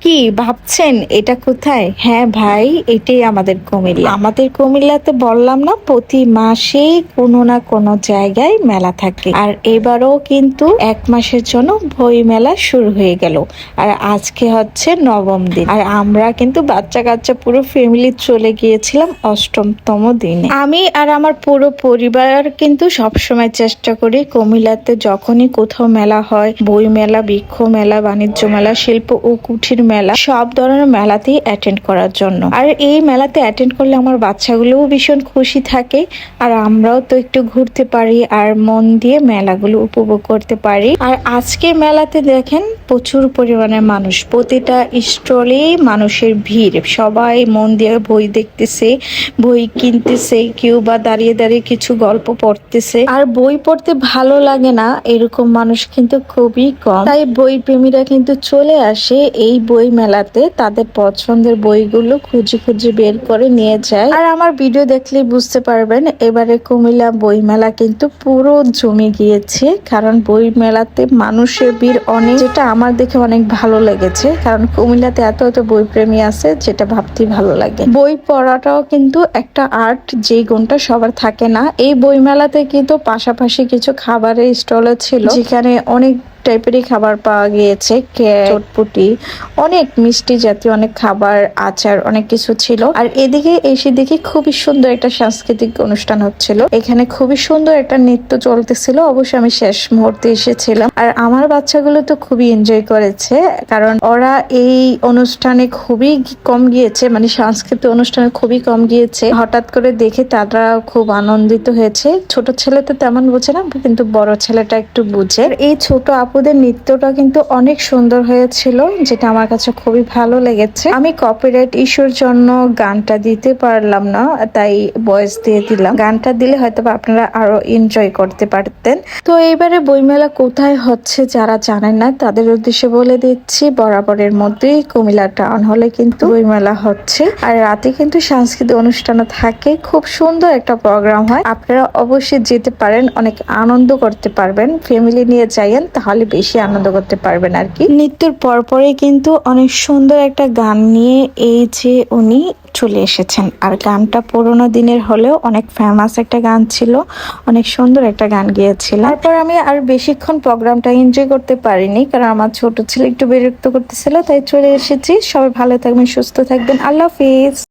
কি ভাবছেন এটা কোথায়? হ্যাঁ ভাই, এটাই আমাদের কুমিল্লা। আমাদের কুমিল্লাতে বললাম না, প্রতি মাসে কোনো না কোনো জায়গায় মেলা থাকে। আর এবারও কিন্তু 1 মাসের জন্য বই মেলা শুরু হয়ে গেল। আর আজকে হচ্ছে নবম দিন। আর আমরা কিন্তু বাচ্চা কাচ্চা পুরো ফ্যামিলি চলে গিয়েছিলাম অষ্টমতম দিনে। আমি আর আমার পুরো পরিবার কিন্তু সবসময় চেষ্টা করি কুমিল্লাতে যখনই কোথাও মেলা হয়, বই মেলা, বৃক্ষ মেলা, বাণিজ্য মেলা, শিল্প ও কুঠির মেলা, সব ধরনের মেলাতেই অ্যাটেন্ড করার জন্য। আর এই মেলাতে অ্যাটেন্ড করলে আমার বাচ্চাগুলোও ভীষণ খুশি থাকে, আর আমরাও তো একটু ঘুরতে পারি আর মন দিয়ে মেলাগুলো উপভোগ করতে পারি। আর আজকে মেলাতে দেখেন প্রচুর পরিমাণে মানুষ, প্রতিটা স্টলে মানুষের ভিড়, সবাই মন দিয়ে বই দেখতেছে, বই কিনতেছে, কেউ বা দাঁড়িয়ে দাঁড়িয়ে কিছু গল্প পড়তেছে। আর বই পড়তে ভালো লাগে না এরকম মানুষ কিন্তু খুবই কম, তাই বই প্রেমীরা কিন্তু চলে আসে এই বই মেলাতে, তাদের পছন্দের বইগুলো খুঁজে খুঁজে বের করে নিয়ে যায়। আর আমার ভিডিও দেখলে বুঝতে পারবেন এবারে কুমিল্লা বই মেলা কিন্তু পুরো জমে গিয়েছে, কারণ বই মেলাতে মানুষের ভিড় অনেক, যেটা আমার দেখে অনেক ভালো লেগেছে, কারণ কুমিল্লাতে এত এত বই প্রেমী আছে যেটা ভাবতে ভালো লাগে। বই পড়াটাও কিন্তু একটা আর্ট, যে গুণটা সবার থাকে না। এই বই মেলাতে কিন্তু পাশাপাশি কিছু খাবারের স্টল ছিল, যেখানে অনেক টাইপেরই খাবার পাওয়া গিয়েছে, কেক, চটপটি, অনেক মিষ্টি জাতীয় অনেক খাবার, আচার, অনেক কিছু ছিল। আর এদিকে এসে দেখি খুবই সুন্দর একটা সাংস্কৃতিক অনুষ্ঠান হচ্ছিল, এখানে খুবই সুন্দর একটা নৃত্য চলতেছিল। অবশ্যই আমি শেষ মুহূর্তে এসেছিলাম, আর আমার বাচ্চাগুলো তো খুবই এনজয় করেছে, কারণ ওরা এই অনুষ্ঠানে খুবই কম গিয়েছে, মানে সাংস্কৃতিক অনুষ্ঠানে খুবই কম গিয়েছে। হঠাৎ করে দেখে তারা খুব আনন্দিত হয়েছে। ছোট ছেলে তো তেমন বুঝে না, কিন্তু বড় ছেলেটা একটু বুঝে। এই ছোট আপুদের নৃত্যটা কিন্তু অনেক সুন্দর হয়েছিল, যেটা আমার কাছে খুবই ভালো লেগেছে। আমি কপিরাইট ইস্যুর জন্য গানটা দিতে পারলাম না, তাই ভয়েস দিয়ে দিলাম। গানটা দিলে হয়তো আপনারা আরো এনজয় করতে পারতেন। তো এইবারে বইমেলা কোথায় হচ্ছে যারা জানেন না তাদের উদ্দেশ্যে বলে দিচ্ছি, বরাবরের মধ্যেই কুমিল্লা টাউন হলে কিন্তু বইমেলা হচ্ছে। আর রাতে কিন্তু সাংস্কৃতিক অনুষ্ঠানও থাকে, খুব সুন্দর একটা প্রোগ্রাম হয়। আপনারা অবশ্যই যেতে পারেন, অনেক আনন্দ করতে পারবেন। ফ্যামিলি নিয়ে যাইয়েন, তাহলে বেশি আনন্দ করতে পারবেন আর কি। নৃত্যের পরপরই কিন্তু অনেক সুন্দর একটা গান নিয়ে এই যে উনি চলে এসেছেন। আর গানটা পুরোনো দিনের হলেও অনেক ফেমাস একটা গান ছিল, অনেক সুন্দর একটা গান গিয়েছিল। তারপর আমি আর বেশিক্ষণ প্রোগ্রামটা এনজয় করতে পারিনি, কারণ আমার ছোট ছেলে একটু বিরক্ত করতেছিল, তাই চলে এসেছি। সবাই ভালো থাকবেন, সুস্থ থাকবেন, আল্লাহ হাফিজ।